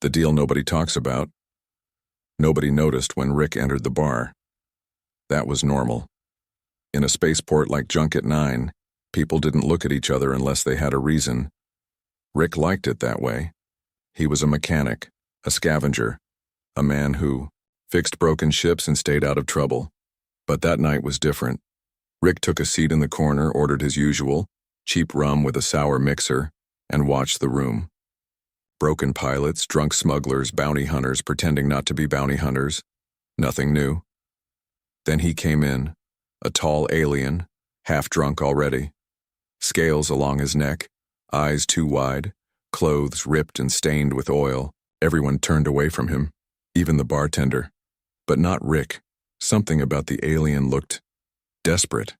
The deal nobody talks about. Nobody noticed when Rick entered the bar. That was normal. In a spaceport like Junket 9, people didn't look at each other unless they had a reason. Rick liked it that way. He was a mechanic, a scavenger, a man who fixed broken ships and stayed out of trouble. But that night was different. Rick took a seat in the corner, ordered his usual, cheap rum with a sour mixer, and watched the room. Broken pilots, drunk smugglers, bounty hunters pretending not to be bounty hunters. Nothing new. Then he came in, a tall alien, half drunk already. Scales along his neck, eyes too wide, clothes ripped and stained with oil. Everyone turned away from him, even the bartender. But not Rick. Something about the alien looked desperate.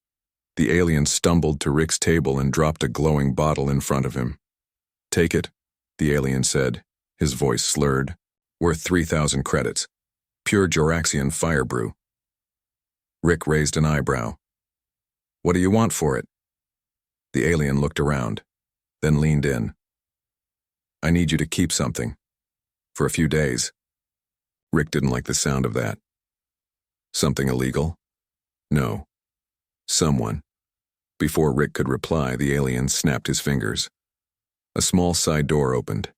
The alien stumbled to Rick's table and dropped a glowing bottle in front of him. "Take it," the alien said, his voice slurred. "Worth 3,000 credits. Pure Joraxian fire brew." Rick raised an eyebrow. "What do you want for it?" The alien looked around, then leaned in. "I need you to keep something. For a few days." Rick didn't like the sound of that. Something illegal? No. Someone. Before Rick could reply, the alien snapped his fingers. A small side door opened.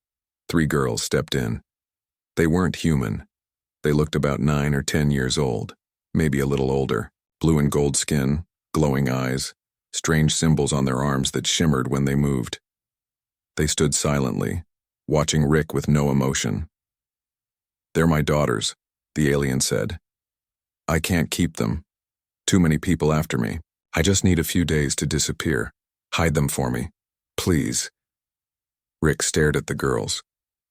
3 girls stepped in. They weren't human. They looked about 9 or 10 years old, maybe a little older. Blue and gold skin, glowing eyes, strange symbols on their arms that shimmered when they moved. They stood silently, watching Rick with no emotion. "They're my daughters," the alien said. "I can't keep them. Too many people after me. I just need a few days to disappear. Hide them for me. Please." Rick stared at the girls.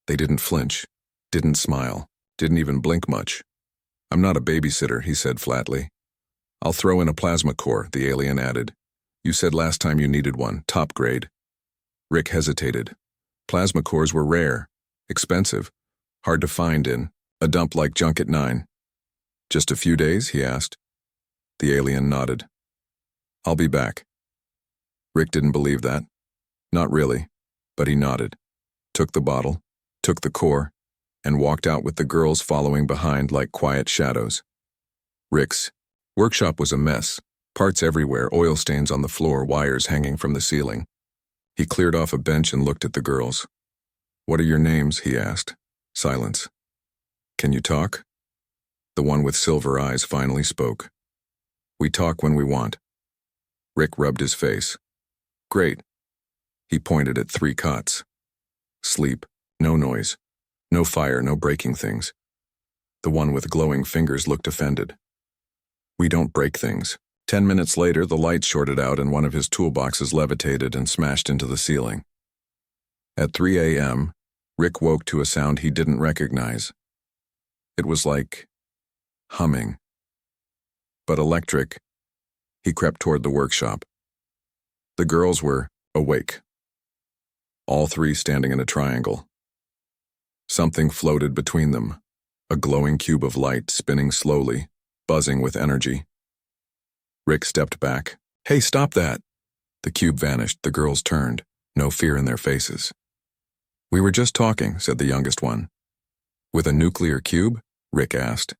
They didn't flinch, didn't smile, didn't even blink much. "I'm not a babysitter," he said flatly. "I'll throw in a plasma core," the alien added. "You said last time you needed one, top grade." Rick hesitated. Plasma cores were rare, expensive, hard to find in a dump like Junket 9. "Just a few days?" he asked. The alien nodded. "I'll be back." Rick didn't believe that. Not really, but he nodded, took the bottle, took the core, and walked out with the girls following behind like quiet shadows. Rick's workshop was a mess, parts everywhere, oil stains on the floor, wires hanging from the ceiling. He cleared off a bench and looked at the girls. "What are your names?" he asked. Silence. "Can you talk?" The one with silver eyes finally spoke. "We talk when we want." Rick rubbed his face. "Great." He pointed at 3 cots. Sleep, no noise, no fire, no breaking things. The one with glowing fingers looked offended. "We don't break things." 10 minutes later, the lights shorted out and one of his toolboxes levitated and smashed into the ceiling. At 3 a.m., Rick woke to a sound he didn't recognize. It was like humming, but electric. He crept toward the workshop. The girls were awake, all 3 standing in a triangle. Something floated between them, a glowing cube of light spinning slowly, buzzing with energy. Rick stepped back. "Hey, stop that!" The cube vanished. The girls turned, no fear in their faces. "We were just talking," said the youngest one. "With a nuclear cube?" Rick asked.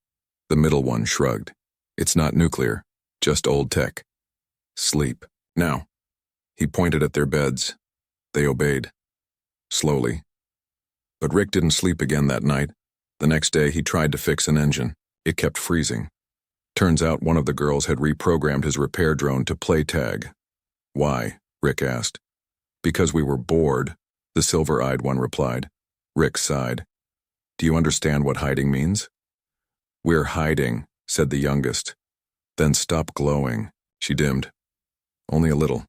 The middle one shrugged. "It's not nuclear, just old tech. Sleep. Now." He pointed at their beds. They obeyed. Slowly. But Rick didn't sleep again that night. The next day he tried to fix an engine. It kept freezing. Turns out one of the girls had reprogrammed his repair drone to play tag. "Why?" Rick asked. "Because we were bored," the silver-eyed one replied. Rick sighed. "Do you understand what hiding means?" "We're hiding," said the youngest. "Then stop glowing." She dimmed. Only a little.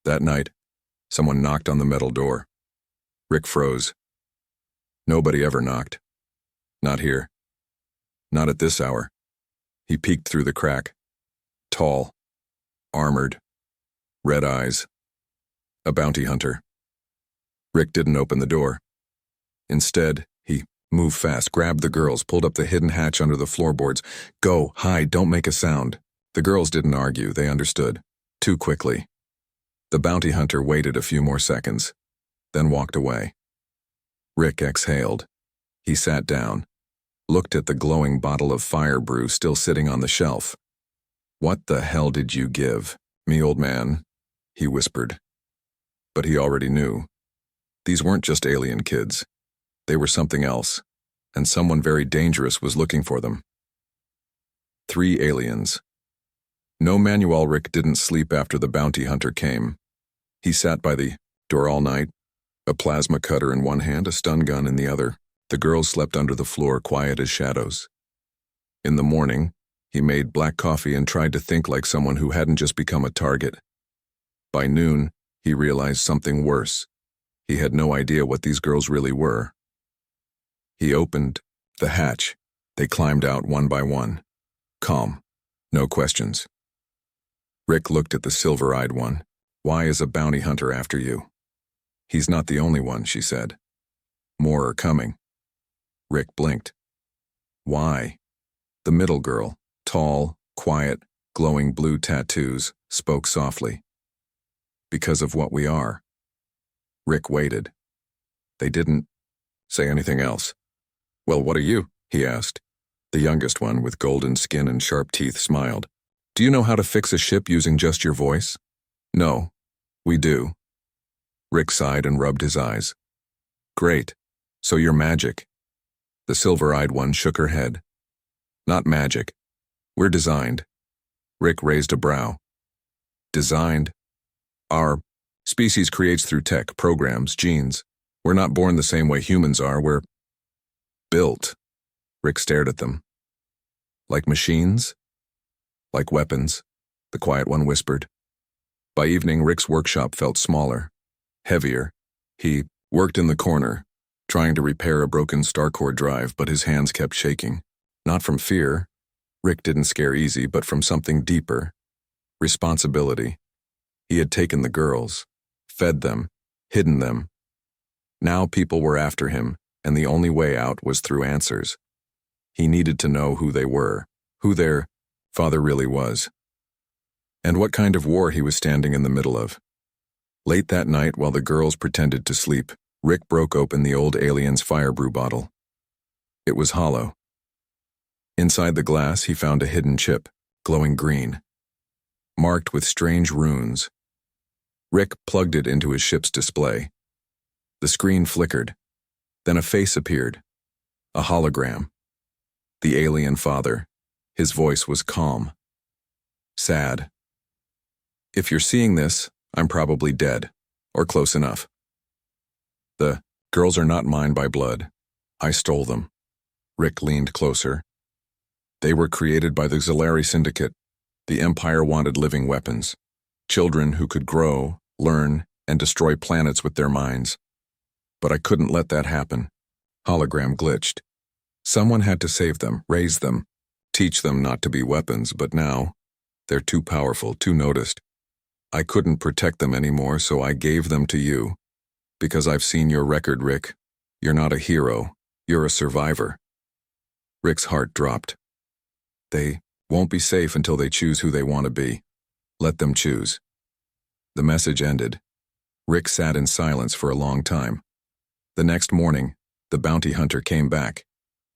That night, someone knocked on the metal door. Rick froze. Nobody ever knocked. Not here. Not at this hour. He peeked through the crack. Tall. Armored. Red eyes. A bounty hunter. Rick didn't open the door. Instead, he moved fast, grabbed the girls, pulled up the hidden hatch under the floorboards. "Go, hide, don't make a sound." The girls didn't argue, they understood. Too quickly. The bounty hunter waited a few more seconds, then walked away. Rick exhaled. He sat down, looked at the glowing bottle of fire brew still sitting on the shelf. "What the hell did you give me, old man?" he whispered. But he already knew. These weren't just alien kids. They were something else, and someone very dangerous was looking for them. 3 aliens. No manual. Rick didn't sleep after the bounty hunter came. He sat by the door all night, a plasma cutter in one hand, a stun gun in the other. The girls slept under the floor, quiet as shadows. In the morning, he made black coffee and tried to think like someone who hadn't just become a target. By noon, he realized something worse. He had no idea what these girls really were. He opened the hatch. They climbed out one by one. Calm. No questions. Rick looked at the silver-eyed one. "Why is a bounty hunter after you?" "He's not the only one," she said. "More are coming." Rick blinked. "Why?" The middle girl, tall, quiet, glowing blue tattoos, spoke softly. "Because of what we are." Rick waited. They didn't say anything else. "Well, what are you?" he asked. The youngest one, with golden skin and sharp teeth, smiled. "Do you know how to fix a ship using just your voice?" "No, we do." Rick sighed and rubbed his eyes. "Great. So you're magic." The silver-eyed one shook her head. "Not magic. We're designed." Rick raised a brow. "Designed? Our species creates through tech, programs, genes. We're not born the same way humans are, we're built." Rick stared at them. "Like machines?" "Like weapons," the quiet one whispered. By evening, Rick's workshop felt smaller, heavier. He worked in the corner, trying to repair a broken StarCore drive, but his hands kept shaking. Not from fear. Rick didn't scare easy, but from something deeper. Responsibility. He had taken the girls, fed them, hidden them. Now people were after him, and the only way out was through answers. He needed to know who they were, who their father really was, and what kind of war he was standing in the middle of. Late that night, while the girls pretended to sleep, Rick broke open the old alien's fire brew bottle. It was hollow. Inside the glass, he found a hidden chip, glowing green, marked with strange runes. Rick plugged it into his ship's display. The screen flickered. Then a face appeared. A hologram. The alien father. His voice was calm. Sad. "If you're seeing this, I'm probably dead, or close enough. The girls are not mine by blood. I stole them." Rick leaned closer. "They were created by the Xalari Syndicate. The Empire wanted living weapons. Children who could grow, learn, and destroy planets with their minds. But I couldn't let that happen." Hologram glitched. "Someone had to save them, raise them, teach them not to be weapons, but now, they're too powerful, too noticed. I couldn't protect them anymore, so I gave them to you. Because I've seen your record, Rick. You're not a hero, you're a survivor." Rick's heart dropped. "They won't be safe until they choose who they want to be. Let them choose." The message ended. Rick sat in silence for a long time. The next morning, the bounty hunter came back,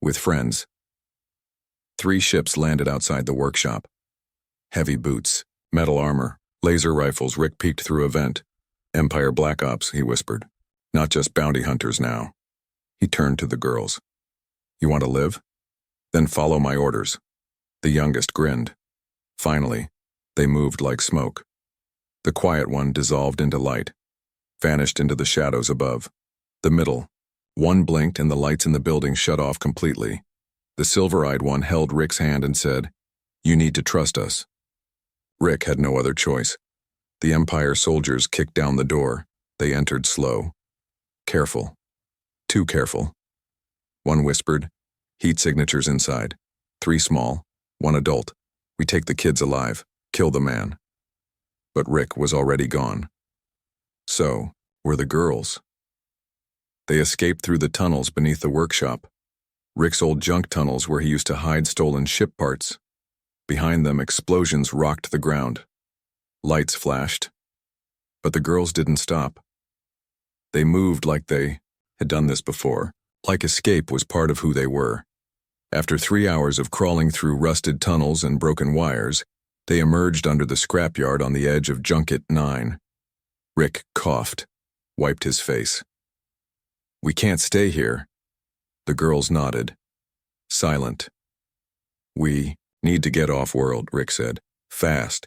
with friends. 3 ships landed outside the workshop. Heavy boots, metal armor, laser rifles. Rick peeked through a vent. "Empire Black Ops," he whispered. "Not just bounty hunters now." He turned to the girls. "You want to live? Then follow my orders." The youngest grinned. Finally, they moved like smoke. The quiet one dissolved into light, vanished into the shadows above. The middle, one blinked and the lights in the building shut off completely. The silver-eyed one held Rick's hand and said, "You need to trust us." Rick had no other choice. The Empire soldiers kicked down the door. They entered slow. Careful. Too careful. One whispered, "Heat signatures inside. 3 small, 1 adult. We take the kids alive, kill the man." But Rick was already gone. So were the girls. They escaped through the tunnels beneath the workshop. Rick's old junk tunnels where he used to hide stolen ship parts. Behind them, explosions rocked the ground. Lights flashed. But the girls didn't stop. They moved like they had done this before, Like escape was part of who they were. After 3 hours of crawling through rusted tunnels and broken wires, they emerged under the scrapyard on the edge of Junket 9. Rick coughed, wiped his face. "We can't stay here." The girls nodded. Silent. "We need to get off-world," Rick said. "Fast."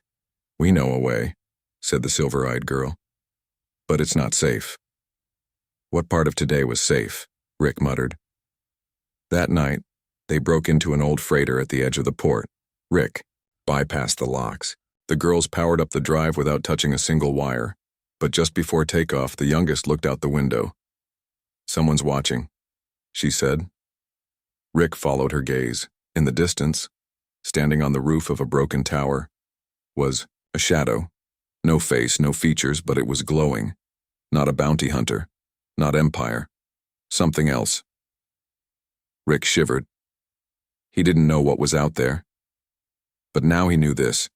"We know a way," said the silver-eyed girl. "But it's not safe." "What part of today was safe?" Rick muttered. That night, they broke into an old freighter at the edge of the port. Rick bypassed the locks. The girls powered up the drive without touching a single wire, but just before takeoff, the youngest looked out the window. "Someone's watching," she said. Rick followed her gaze. In the distance, standing on the roof of a broken tower, was a shadow. No face, no features, but it was glowing. Not a bounty hunter, not Empire. Something else. Rick shivered. He didn't know what was out there. But now he knew this.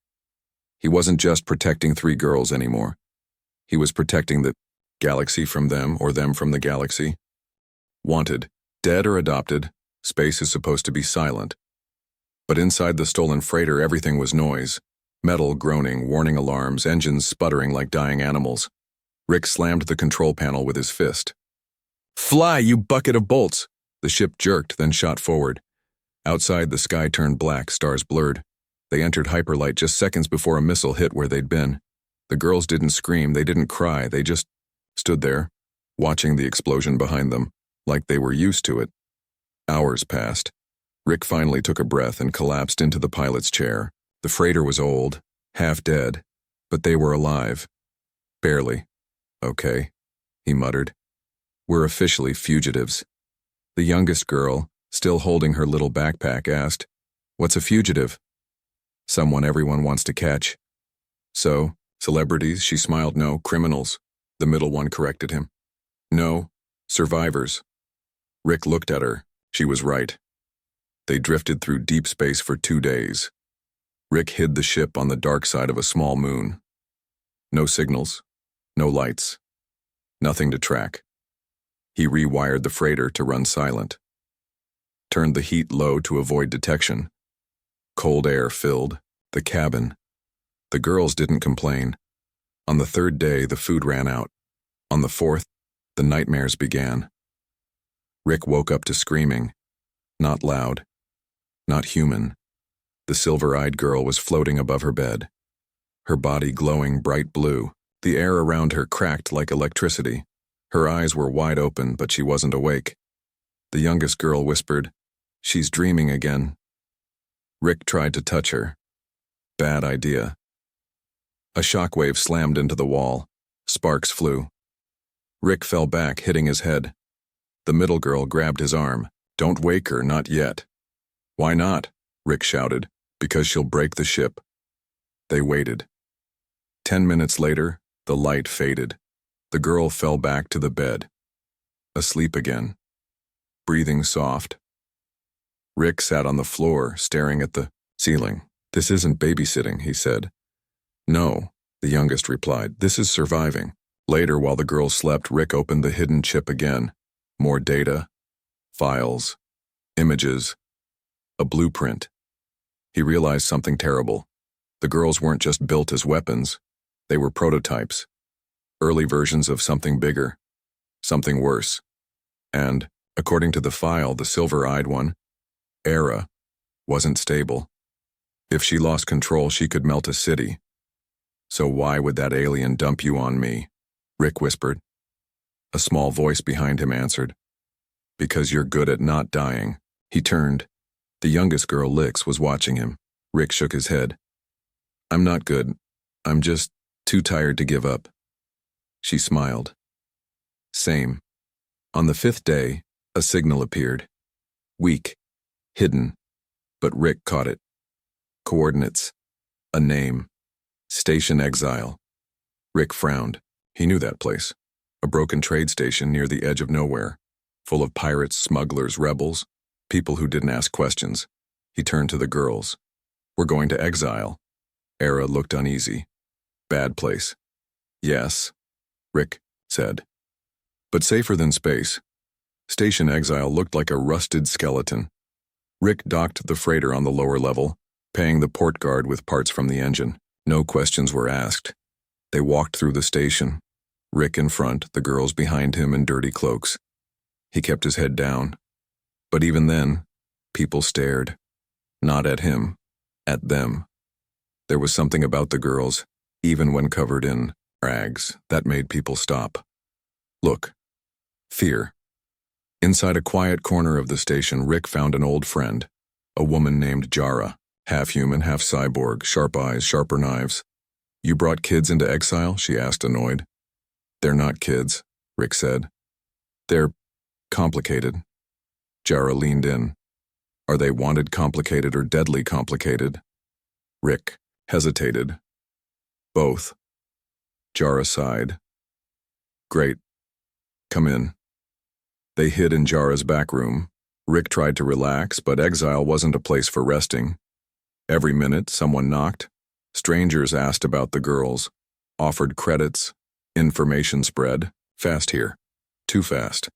He wasn't just protecting 3 girls anymore. He was protecting the galaxy from them or them from the galaxy. Wanted, dead or adopted, space is supposed to be silent. But inside the stolen freighter, everything was noise. Metal groaning, warning alarms, engines sputtering like dying animals. Rick slammed the control panel with his fist. "Fly, you bucket of bolts!" The ship jerked, then shot forward. Outside, the sky turned black, stars blurred. They entered hyperlight just seconds before a missile hit where they'd been. The girls didn't scream, they didn't cry, they just stood there, watching the explosion behind them, like they were used to it. Hours passed. Rick finally took a breath and collapsed into the pilot's chair. The freighter was old, half dead, but they were alive. Barely. "Okay," he muttered. "We're officially fugitives." The youngest girl, still holding her little backpack, asked, "What's a fugitive?" "Someone everyone wants to catch." "So, celebrities?" She smiled. "No, criminals." The middle one corrected him. "No, survivors." Rick looked at her. She was right. They drifted through deep space for 2 days. Rick hid the ship on the dark side of a small moon. No signals, no lights, nothing to track. He rewired the freighter to run silent. Turned the heat low to avoid detection. Cold air filled the cabin. The girls didn't complain. On the 3rd day, the food ran out. On the 4th, the nightmares began. Rick woke up to screaming. Not loud. Not human. The silver-eyed girl was floating above her bed. Her body glowing bright blue. The air around her cracked like electricity. Her eyes were wide open, but she wasn't awake. The youngest girl whispered, "She's dreaming again." Rick tried to touch her. Bad idea. A shockwave slammed into the wall. Sparks flew. Rick fell back, hitting his head. The middle girl grabbed his arm. "Don't wake her, not yet." "Why not?" Rick shouted. "Because she'll break the ship." They waited. 10 minutes later, the light faded. The girl fell back to the bed. Asleep again. Breathing soft. Rick sat on the floor, staring at the ceiling. "This isn't babysitting," he said. "No," the youngest replied. "This is surviving." Later, while the girls slept, Rick opened the hidden chip again. More data, files, images, a blueprint. He realized something terrible. The girls weren't just built as weapons. They were prototypes. Early versions of something bigger, something worse. And, according to the file, the silver-eyed one, Era, wasn't stable. If she lost control, she could melt a city. "So why would that alien dump you on me?" Rick whispered. A small voice behind him answered, "Because you're good at not dying." He turned. The youngest girl, Lix, was watching him. Rick shook his head. "I'm not good. I'm just too tired to give up." She smiled. Same. On the 5th day, a signal appeared. Weak. Hidden. But Rick caught it. Coordinates. A name. Station Exile. Rick frowned. He knew that place. A broken trade station near the edge of nowhere. Full of pirates, smugglers, rebels. People who didn't ask questions. He turned to the girls. "We're going to exile." Era looked uneasy. "Bad place." "Yes," Rick said. "But safer than space. Station Exile looked like a rusted skeleton. Rick docked the freighter on the lower level, paying the port guard with parts from the engine. No questions were asked. They walked through the station. Rick in front, the girls behind him in dirty cloaks. He kept his head down. But even then, people stared. Not at him, at them. There was something about the girls, even when covered in rags, that made people stop. Look. Fear. Inside a quiet corner of the station, Rick found an old friend, a woman named Jara, half human, half cyborg, sharp eyes, sharper knives. You brought kids into exile? She asked, annoyed. They're not kids, Rick said. They're complicated. Jara leaned in. Are they wanted complicated or deadly complicated? Rick hesitated. Both. Jara sighed. Great. Come in. They hid in Jara's back room. Rick tried to relax, but exile wasn't a place for resting. Every minute, someone knocked. Strangers asked about the girls, offered credits, information spread. Fast here. Too fast.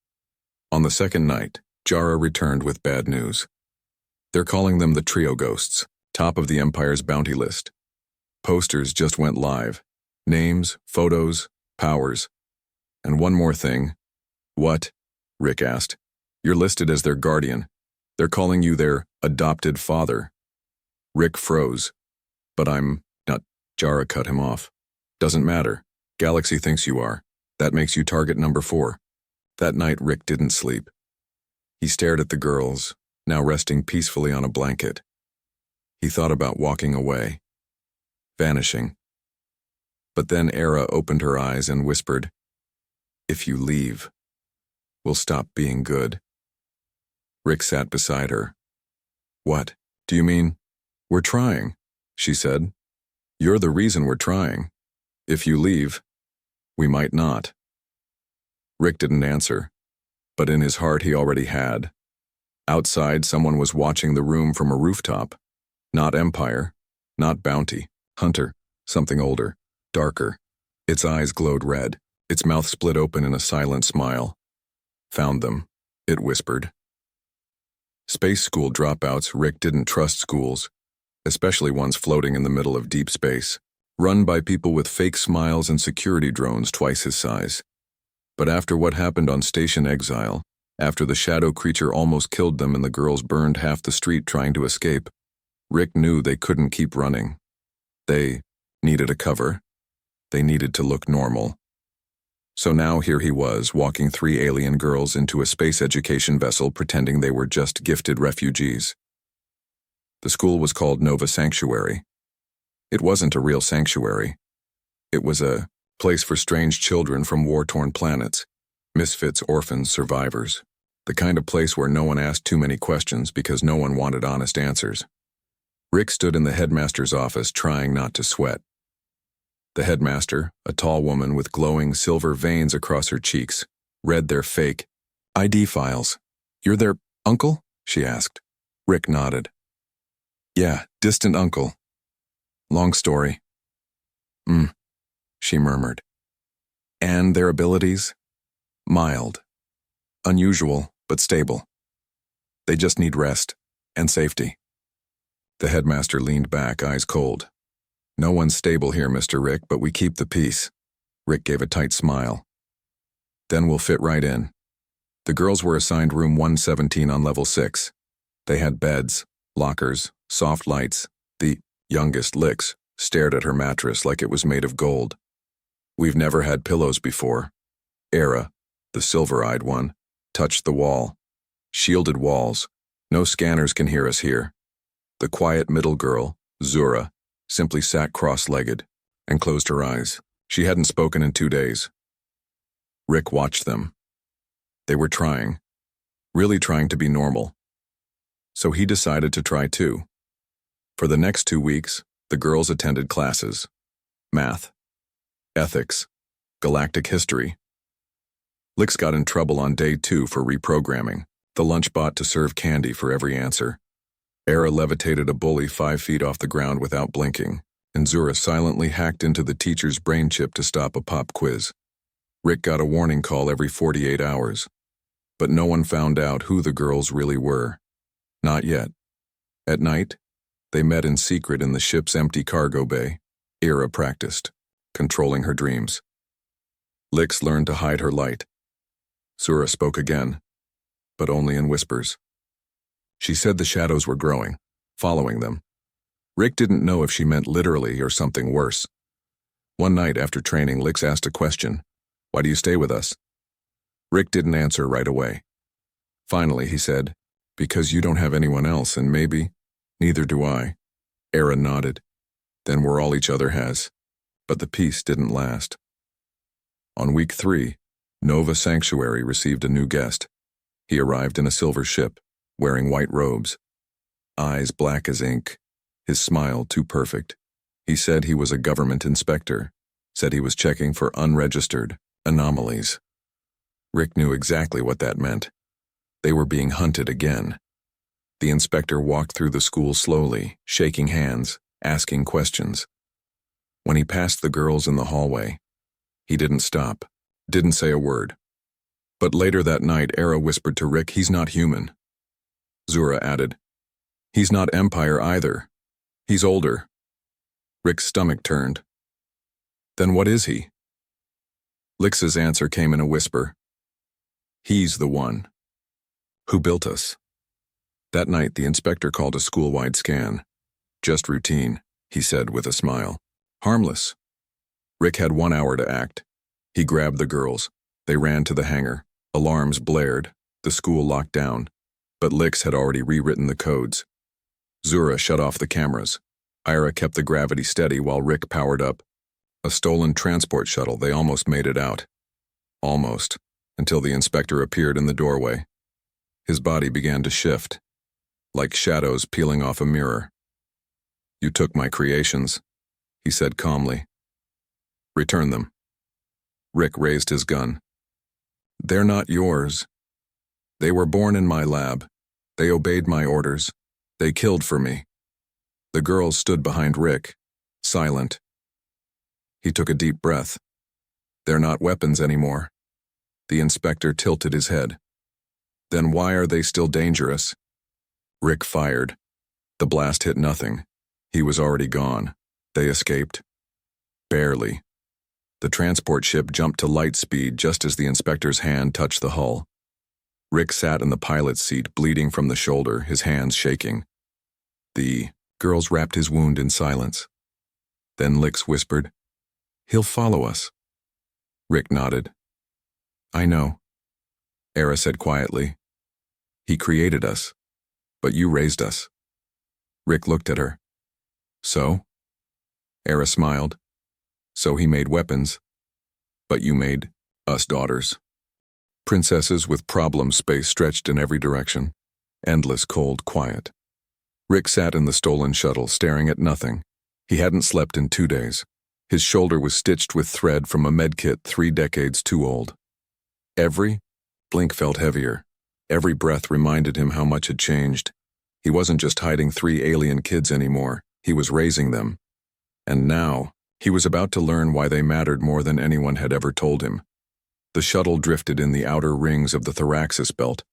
On the second night, Jara returned with bad news. They're calling them the Trio Ghosts, top of the Empire's bounty list. Posters just went live. Names, photos, powers. And one more thing. What? Rick asked. You're listed as their guardian. They're calling you their adopted father. Rick froze. But I'm not. Jara cut him off. Doesn't matter. Galaxy thinks you are. That makes you target number 4. That night, Rick didn't sleep. He stared at the girls, now resting peacefully on a blanket. He thought about walking away. Vanishing. But then Era opened her eyes and whispered, If you leave, we'll stop being good. Rick sat beside her. What? Do you mean? We're trying, she said. You're the reason we're trying. If you leave, we might not. Rick didn't answer, but in his heart he already had. Outside, someone was watching the room from a rooftop. Not Empire, not Bounty, Hunter, something older, darker. Its eyes glowed red, its mouth split open in a silent smile. Found them, it whispered. Space school dropouts. Rick didn't trust schools, especially ones floating in the middle of deep space, run by people with fake smiles and security drones twice his size. But after what happened on Station Exile, after the shadow creature almost killed them and the girls burned half the street trying to escape, Rick knew they couldn't keep running. They needed a cover. They needed to look normal. So now here he was, walking 3 alien girls into a space education vessel pretending they were just gifted refugees. The school was called Nova Sanctuary. It wasn't a real sanctuary. It was a place for strange children from war-torn planets, misfits, orphans, survivors. The kind of place where no one asked too many questions because no one wanted honest answers. Rick stood in the headmaster's office trying not to sweat. The headmaster, a tall woman with glowing silver veins across her cheeks, read their fake ID files. You're their uncle? She asked. Rick nodded. Yeah, distant uncle. Long story. She murmured. And their abilities? Mild. Unusual, but stable. They just need rest and safety. The headmaster leaned back, eyes cold. No one's stable here, Mr. Rick, but we keep the peace. Rick gave a tight smile. Then we'll fit right in. The girls were assigned room 117 on level 6. They had beds, lockers, soft lights. The youngest, Lix, stared at her mattress like it was made of gold. We've never had pillows before. Era, the silver-eyed one, touched the wall. Shielded walls. No scanners can hear us here. The quiet middle girl, Zura, simply sat cross-legged and closed her eyes. She hadn't spoken in 2 days. Rick watched them. They were trying, really trying to be normal. So he decided to try too. For the next 2 weeks, the girls attended classes. Math, ethics, galactic history. Lix got in trouble on day 2 for reprogramming the lunchbot to serve candy for every answer. Era levitated a bully 5 feet off the ground without blinking, and Zura silently hacked into the teacher's brain chip to stop a pop quiz. Rick got a warning call every 48 hours. But no one found out who the girls really were. Not yet. At night, they met in secret in the ship's empty cargo bay. Era practiced, controlling her dreams. Lix learned to hide her light. Zura spoke again, but only in whispers. She said the shadows were growing, following them. Rick didn't know if she meant literally or something worse. One night after training, Lix asked a question. "Why do you stay with us?" Rick didn't answer right away. Finally, he said, "Because you don't have anyone else, and maybe, neither do I." Era nodded. "Then we're all each other has." But the peace didn't last. On week 3, Nova Sanctuary received a new guest. He arrived in a silver ship, wearing white robes, eyes black as ink, his smile too perfect. He said he was a government inspector, said he was checking for unregistered anomalies. Rick knew exactly what that meant. They were being hunted again. The inspector walked through the school slowly, shaking hands, asking questions. When he passed the girls in the hallway, he didn't stop, didn't say a word. But later that night, Era whispered to Rick, "He's not human." Zura added, "He's not Empire either. He's older." Rick's stomach turned. "Then what is he?" Lix's answer came in a whisper. "He's the one who built us." That night, the inspector called a school-wide scan. "Just routine," he said with a smile. "Harmless." Rick had 1 hour to act. He grabbed the girls. They ran to the hangar. Alarms blared. The school locked down. But Lix had already rewritten the codes. Zura shut off the cameras. Ira kept the gravity steady while Rick powered up. A stolen transport shuttle, they almost made it out. Almost, until the inspector appeared in the doorway. His body began to shift, like shadows peeling off a mirror. "You took my creations," he said calmly. "Return them." Rick raised his gun. "They're not yours. They were born in my lab. They obeyed my orders. They killed for me." The girls stood behind Rick, silent. He took a deep breath. "They're not weapons anymore." The inspector tilted his head. "Then why are they still dangerous?" Rick fired. The blast hit nothing. He was already gone. They escaped. Barely. The transport ship jumped to light speed just as the inspector's hand touched the hull. Rick sat in the pilot's seat, bleeding from the shoulder, his hands shaking. The girls wrapped his wound in silence. Then Lix whispered, "He'll follow us." Rick nodded. "I know," Era said quietly. "He created us, but you raised us." Rick looked at her. "So?" Era smiled. "So he made weapons, but you made us daughters." Princesses with problem space stretched in every direction. Endless cold quiet. Rick sat in the stolen shuttle, staring at nothing. He hadn't slept in 2 days. His shoulder was stitched with thread from a medkit 3 decades too old. Every blink felt heavier. Every breath reminded him how much had changed. He wasn't just hiding 3 alien kids anymore. He was raising them. And now, he was about to learn why they mattered more than anyone had ever told him. The shuttle drifted in the outer rings of the Thoraxis belt,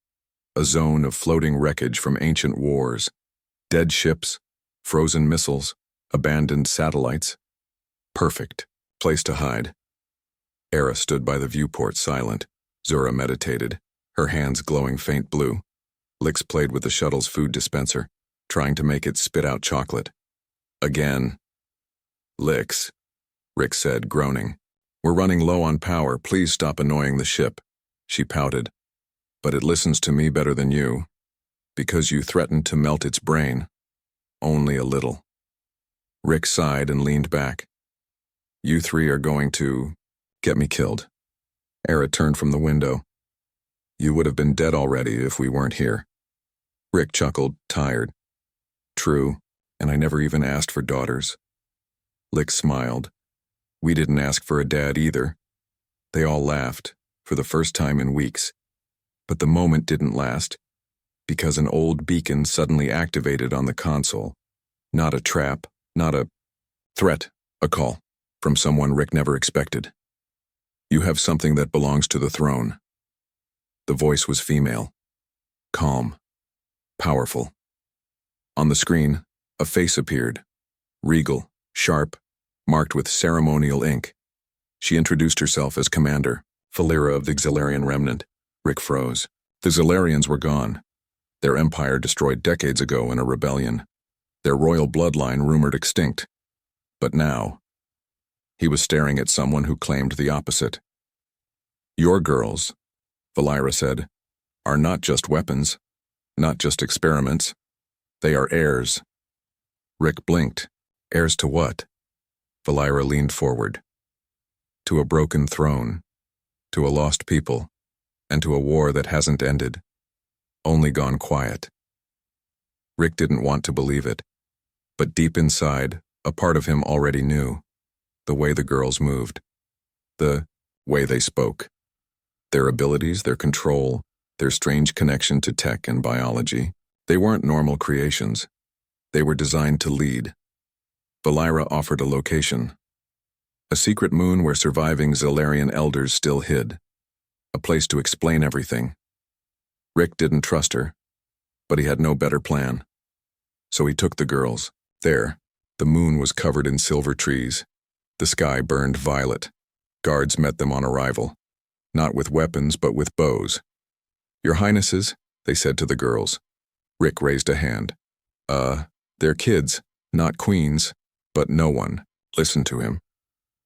a zone of floating wreckage from ancient wars. Dead ships, frozen missiles, abandoned satellites. Perfect place to hide. Era stood by the viewport, silent. Zura meditated, her hands glowing faint blue. Lix played with the shuttle's food dispenser, trying to make it spit out chocolate. Again. "Lix," Rick said, groaning. "We're running low on power. Please stop annoying the ship." She pouted. "But it listens to me better than you. Because you threatened to melt its brain. Only a little." Rick sighed and leaned back. "You 3 are going to get me killed." Era turned from the window. "You would have been dead already if we weren't here." Rick chuckled, tired. "True, and I never even asked for daughters." Lix smiled. "We didn't ask for a dad either." They all laughed, for the first time in weeks. But the moment didn't last, because an old beacon suddenly activated on the console. Not a trap, not a threat, a call from someone Rick never expected. "You have something that belongs to the throne." The voice was female. Calm. Powerful. On the screen, a face appeared. Regal, sharp, marked with ceremonial ink. She introduced herself as Commander, Falira of the Xilarian Remnant. Rick froze. The Xilarians were gone. Their empire destroyed decades ago in a rebellion. Their royal bloodline rumored extinct. But now, he was staring at someone who claimed the opposite. Your girls, Falira said, are not just weapons, not just experiments. They are heirs. Rick blinked. Heirs to what? Falira leaned forward. To a broken throne, to a lost people, and to a war that hasn't ended, only gone quiet. Rick didn't want to believe it, but deep inside, a part of him already knew. The way the girls moved, the way they spoke, their abilities, their control, their strange connection to tech and biology. They weren't normal creations. They were designed to lead. Falira offered a location. A secret moon where surviving Xilarian elders still hid. A place to explain everything. Rick didn't trust her, but he had no better plan. So he took the girls. There, the moon was covered in silver trees. The sky burned violet. Guards met them on arrival. Not with weapons, but with bows. Your Highnesses, they said to the girls. Rick raised a hand. They're kids, not queens, but no one listened to him.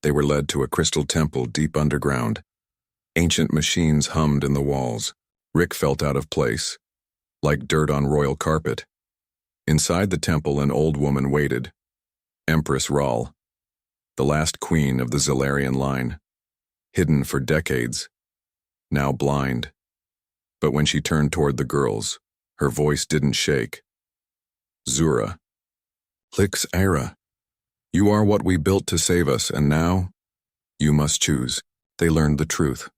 They were led to a crystal temple deep underground. Ancient machines hummed in the walls. Rick felt out of place, like dirt on royal carpet. Inside the temple, an old woman waited. Empress Ral, the last queen of the Xilarian line. Hidden for decades, now blind. But when she turned toward the girls, her voice didn't shake. Zura. Lix Era. You are what we built to save us, and now, you must choose. They learned the truth.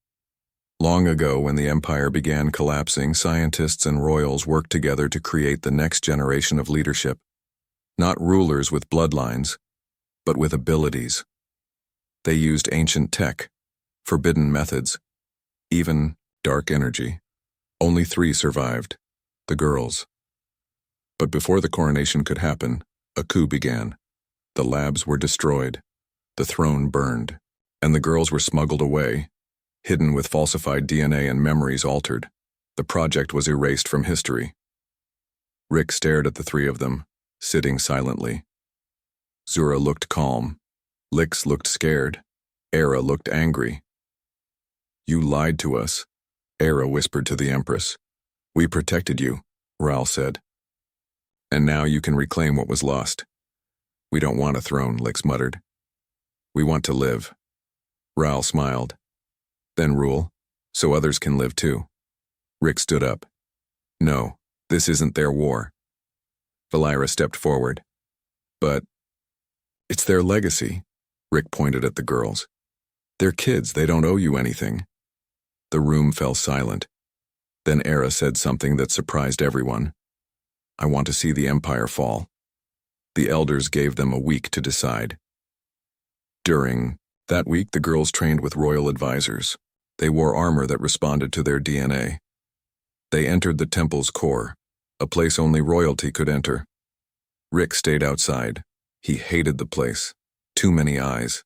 Long ago, when the empire began collapsing, scientists and royals worked together to create the next generation of leadership. Not rulers with bloodlines, but with abilities. They used ancient tech, forbidden methods, even dark energy. Only 3 survived, the girls. But before the coronation could happen, a coup began. The labs were destroyed, the throne burned, and the girls were smuggled away, hidden with falsified DNA and memories altered. The project was erased from history. Rick stared at the 3 of them, sitting silently. Zura looked calm. Lix looked scared. Era looked angry. You lied to us, Era whispered to the Empress. We protected you, Ral said. And now you can reclaim what was lost. We don't want a throne, Lix muttered. We want to live. Ral smiled. Then rule, so others can live too. Rick stood up. No, this isn't their war. Falira stepped forward. But it's their legacy, Rick pointed at the girls. They're kids, they don't owe you anything. The room fell silent. Then Era said something that surprised everyone. I want to see the Empire fall. The elders gave them a week to decide. During that week, the girls trained with royal advisors. They wore armor that responded to their DNA. They entered the temple's core, a place only royalty could enter. Rick stayed outside. He hated the place. Too many eyes.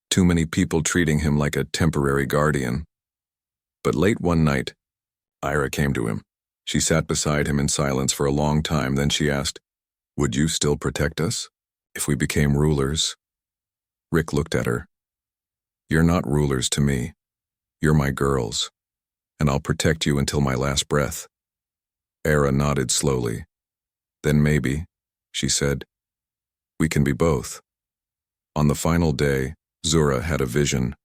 Too many people treating him like a temporary guardian. But late one night, Ira came to him. She sat beside him in silence for a long time, then she asked, Would you still protect us, if we became rulers? Rick looked at her. You're not rulers to me. You're my girls, and I'll protect you until my last breath. Era nodded slowly. Then maybe, she said, we can be both. On the final day, Zura had a vision.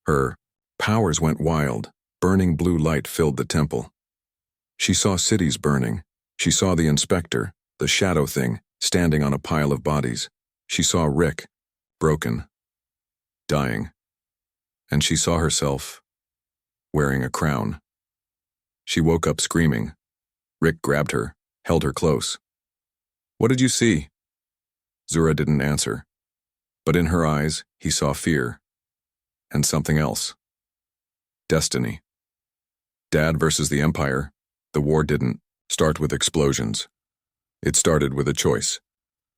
Her powers went wild. Burning blue light filled the temple. She saw cities burning. She saw the inspector, the shadow thing, standing on a pile of bodies. She saw Rick, broken, dying. And she saw herself wearing a crown. She woke up screaming. Rick grabbed her, held her close. What did you see? Zura didn't answer. But in her eyes, he saw fear. And something else. Destiny. Dad versus the Empire. The war didn't start with explosions. It started with a choice.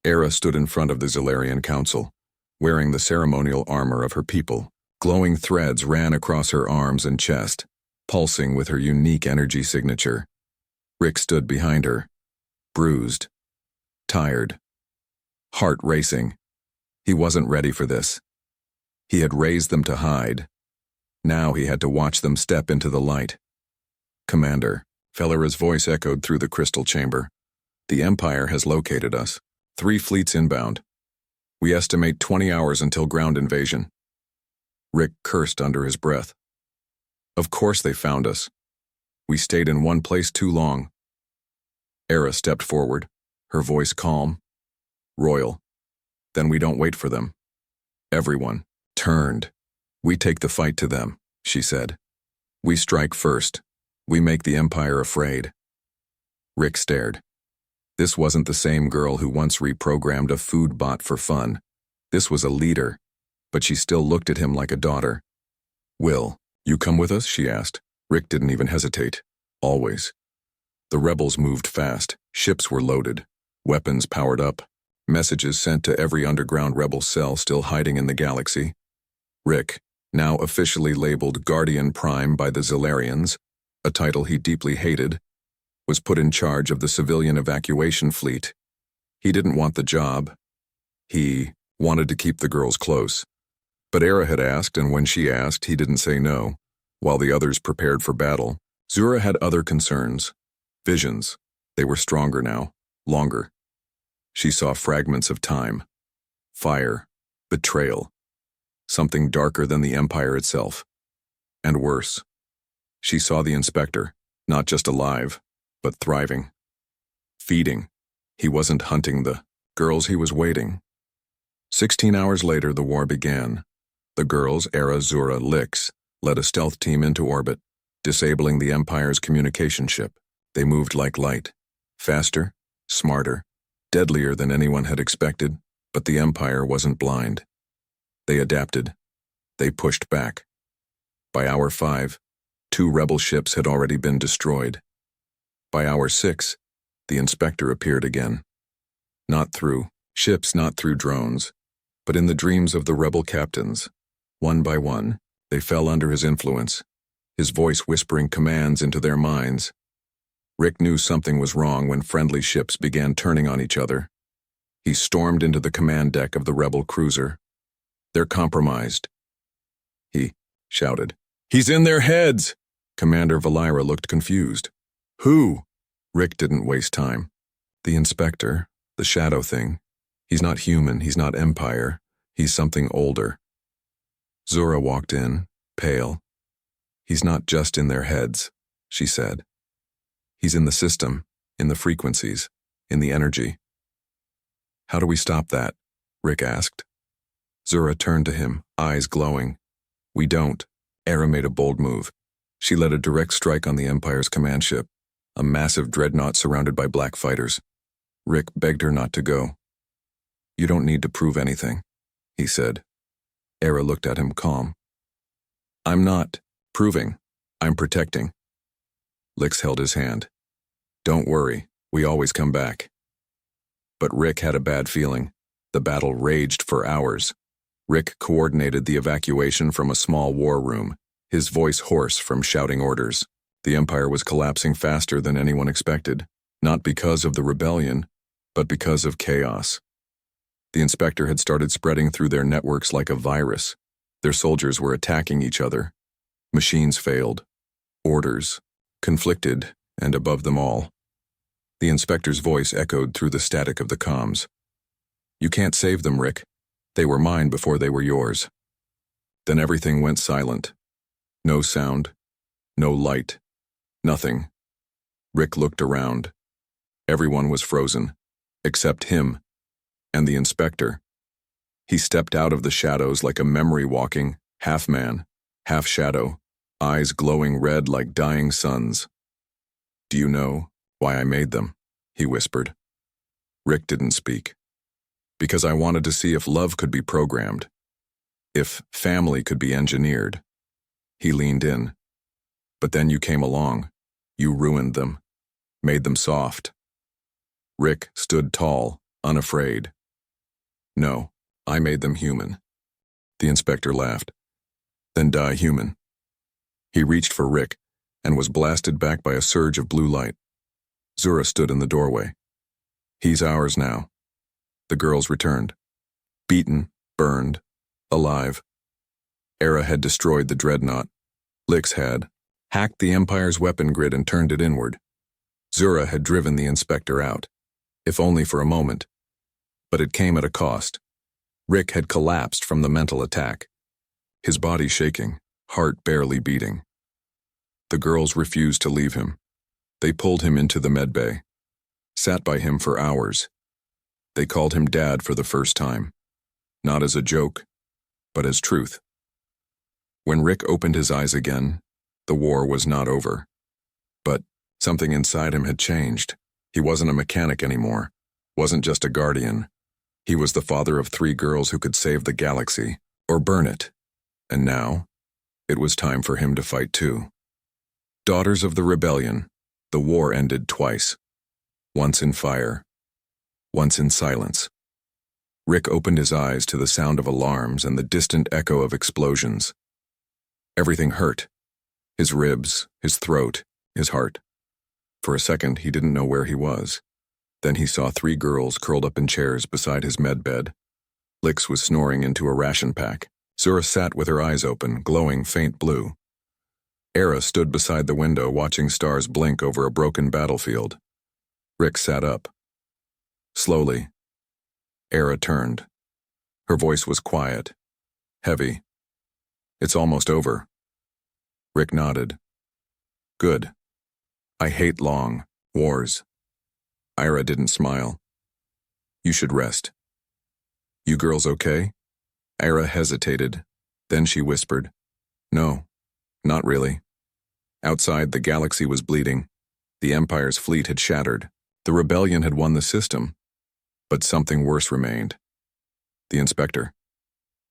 Era stood in front of the Zilarian Council, wearing the ceremonial armor of her people. Glowing threads ran across her arms and chest, pulsing with her unique energy signature. Rick stood behind her, bruised, tired, heart racing. He wasn't ready for this. He had raised them to hide. Now he had to watch them step into the light. Commander, Fellera's voice echoed through the crystal chamber. The Empire has located us. 3 fleets inbound. We estimate 20 hours until ground invasion. Rick cursed under his breath. Of course they found us. We stayed in one place too long. Era stepped forward, her voice calm, royal. Then we don't wait for them. Everyone turned. We take the fight to them, she said. We strike first. We make the Empire afraid. Rick stared. This wasn't the same girl who once reprogrammed a food bot for fun. This was a leader, but she still looked at him like a daughter. Will, you come with us? She asked. Rick didn't even hesitate. Always. The rebels moved fast. Ships were loaded. Weapons powered up. Messages sent to every underground rebel cell still hiding in the galaxy. Rick, now officially labeled Guardian Prime by the Zilarians, a title he deeply hated, was put in charge of the civilian evacuation fleet. He didn't want the job. He wanted to keep the girls close. But Era had asked, and when she asked, he didn't say no. While the others prepared for battle, Zura had other concerns. Visions. They were stronger now, longer. She saw fragments of time. Fire. Betrayal. Something darker than the Empire itself. And worse. She saw the Inspector, not just alive, but thriving. Feeding. He wasn't hunting the girls, he was waiting. 16 hours later, the war began. The girls, Era, Zura, Lix, led a stealth team into orbit, disabling the Empire's communication ship. They moved like light. Faster, smarter, deadlier than anyone had expected, but the Empire wasn't blind. They adapted. They pushed back. By hour 5, 2 rebel ships had already been destroyed. By hour 6, the Inspector appeared again. Not through ships, not through drones, but in the dreams of the rebel captains. One by one, they fell under his influence, his voice whispering commands into their minds. Rick knew something was wrong when friendly ships began turning on each other. He stormed into the command deck of the rebel cruiser. They're compromised. He shouted. He's in their heads! Commander Valira looked confused. Who? Rick didn't waste time. The Inspector, the shadow thing. He's not human, he's not Empire. He's something older. Zura walked in, pale. He's not just in their heads, she said. He's in the system, in the frequencies, in the energy. How do we stop that? Rick asked. Zura turned to him, eyes glowing. We don't. Era made a bold move. She led a direct strike on the Empire's command ship, a massive dreadnought surrounded by black fighters. Rick begged her not to go. You don't need to prove anything, he said. Era looked at him calm. I'm not proving. I'm protecting. Lix held his hand. Don't worry, we always come back. But Rick had a bad feeling. The battle raged for hours. Rick coordinated the evacuation from a small war room, his voice hoarse from shouting orders. The Empire was collapsing faster than anyone expected, not because of the rebellion, but because of chaos. The Inspector had started spreading through their networks like a virus. Their soldiers were attacking each other. Machines failed. Orders conflicted, and above them all, the Inspector's voice echoed through the static of the comms. You can't save them, Rick. They were mine before they were yours. Then everything went silent. No sound. No light. Nothing. Rick looked around. Everyone was frozen, except him and the Inspector. He stepped out of the shadows like a memory-walking, half-man, half-shadow, eyes glowing red like dying suns. Do you know why I made them? He whispered. Rick didn't speak. Because I wanted to see if love could be programmed, if family could be engineered. He leaned in. But then you came along. You ruined them. Made them soft. Rick stood tall, unafraid. No, I made them human. The inspector laughed. Then die human. He reached for Rick and was blasted back by a surge of blue light. Zura stood in the doorway. He's ours now. The girls returned. Beaten, burned, alive. Era had destroyed the dreadnought. Lix had hacked the Empire's weapon grid and turned it inward. Zura had driven the inspector out, if only for a moment. But it came at a cost. Rick had collapsed from the mental attack, his body shaking, heart barely beating. The girls refused to leave him. They pulled him into the medbay, sat by him for hours. They called him Dad for the first time, not as a joke, but as truth. When Rick opened his eyes again, the war was not over. But something inside him had changed. He wasn't a mechanic anymore, wasn't just a guardian. He was the father of 3 girls who could save the galaxy, or burn it. And now, it was time for him to fight too. Daughters of the Rebellion, the war ended twice. Once in fire, once in silence. Rick opened his eyes to the sound of alarms and the distant echo of explosions. Everything hurt. His ribs, his throat, his heart. For a second, he didn't know where he was. Then he saw 3 girls curled up in chairs beside his med bed. Lix was snoring into a ration pack. Zura sat with her eyes open, glowing faint blue. Era stood beside the window watching stars blink over a broken battlefield. Rick sat up. Slowly, Era turned. Her voice was quiet, heavy. It's almost over. Rick nodded. Good. I hate long wars. Ira didn't smile. You should rest. You girls okay? Ira hesitated. Then she whispered. No, not really. Outside, the galaxy was bleeding. The Empire's fleet had shattered. The rebellion had won the system. But something worse remained. The inspector.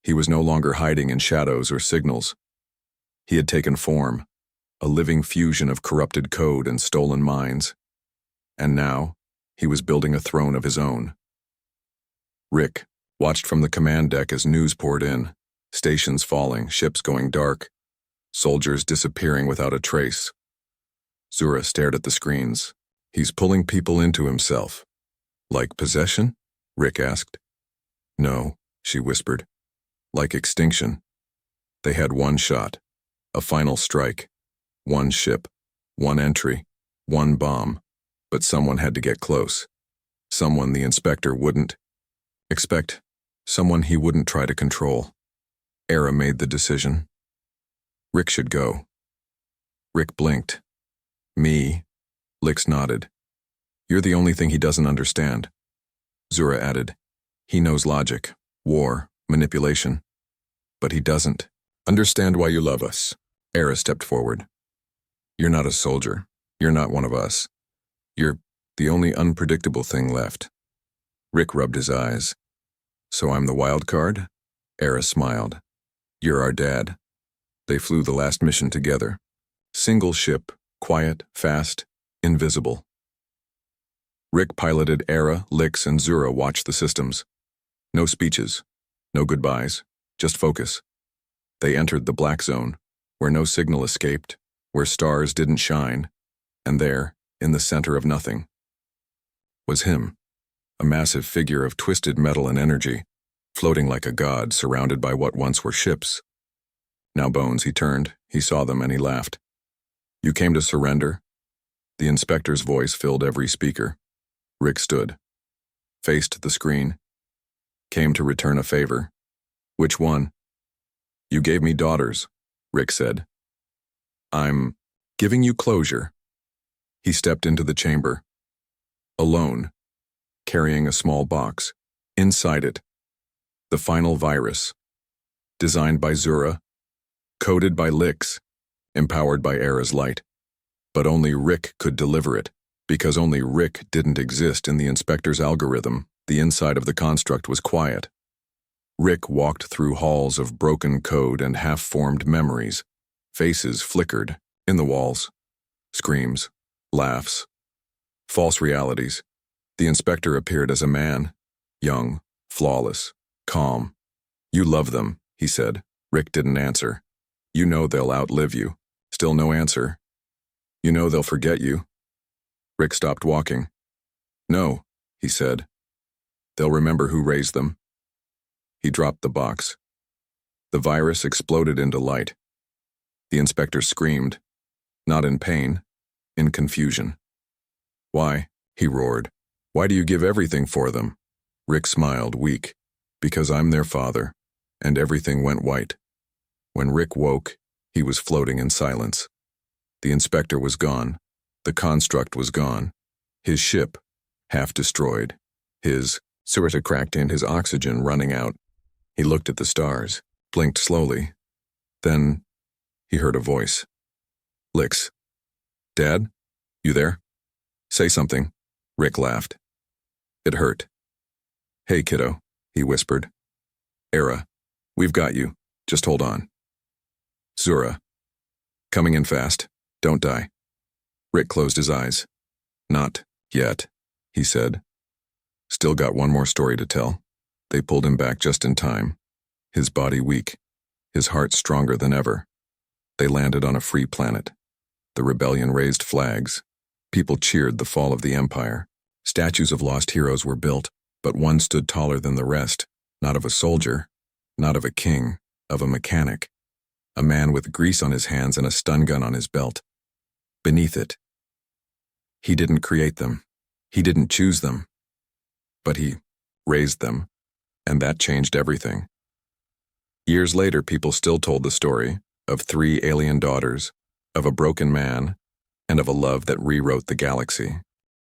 He was no longer hiding in shadows or signals. He had taken form, a living fusion of corrupted code and stolen minds. And now, he was building a throne of his own. Rick watched from the command deck as news poured in, stations falling, ships going dark, soldiers disappearing without a trace. Zura stared at the screens. He's pulling people into himself. Like possession? Rick asked. No, she whispered. Like extinction. They had one shot, a final strike, one ship, one entry, one bomb. But someone had to get close. Someone the inspector wouldn't expect. Someone he wouldn't try to control. Era made the decision. Rick should go. Rick blinked. Me? Lix nodded. You're the only thing he doesn't understand. Zura added. He knows logic, war, manipulation. But he doesn't understand why you love us. Era stepped forward. You're not a soldier. You're not one of us. You're the only unpredictable thing left. Rick rubbed his eyes. So I'm the wild card? Era smiled. You're our dad. They flew the last mission together. Single ship, quiet, fast, invisible. Rick piloted Era, Lix, and Zura watched the systems. No speeches, no goodbyes, just focus. They entered the black zone, where no signal escaped, where stars didn't shine, and there, in the center of nothing, was him, a massive figure of twisted metal and energy, floating like a god surrounded by what once were ships. Now Bones, he turned, he saw them, and he laughed. You came to surrender? The inspector's voice filled every speaker. Rick stood, faced the screen. Came to return a favor. Which one? You gave me daughters, Rick said. I'm giving you closure. He stepped into the chamber. Alone, carrying a small box. Inside it, the final virus. Designed by Zura, coded by Lix, empowered by Era's light. But only Rick could deliver it, because only Rick didn't exist in the inspector's algorithm. The inside of the construct was quiet. Rick walked through halls of broken code and half-formed memories. Faces flickered, In the walls. Screams. Laughs. False realities. The inspector appeared as a man. Young. Flawless. Calm. You love them, he said. Rick didn't answer. You know they'll outlive you. Still no answer. You know they'll forget you. Rick stopped walking. No, he said. They'll remember who raised them. He dropped the box. The virus exploded into light. The inspector screamed, not in pain, in confusion. Why? He roared. Why do you give everything for them? Rick smiled, weak. Because I'm their father, and everything went white. When Rick woke, he was floating in silence. The inspector was gone. The construct was gone. His ship, half destroyed. His sewer cracked in, his oxygen running out. He looked at the stars, blinked slowly. Then he heard a voice. Licks. Dad? You there? Say something. Rick laughed. It hurt. Hey, kiddo, he whispered. Era, we've got you. Just hold on. Zura. Coming in fast. Don't die. Rick closed his eyes. Not yet, he said. Still got one more story to tell. They pulled him back just in time. His body weak. His heart stronger than ever. They landed on a free planet. The rebellion raised flags. People cheered the fall of the Empire. Statues of lost heroes were built, but one stood taller than the rest, not of a soldier, not of a king, of a mechanic. A man with grease on his hands and a stun gun on his belt. Beneath it. He didn't create them. He didn't choose them. But he raised them, and that changed everything. Years later, people still told the story of 3 alien daughters, of a broken man, and of a love that rewrote the galaxy.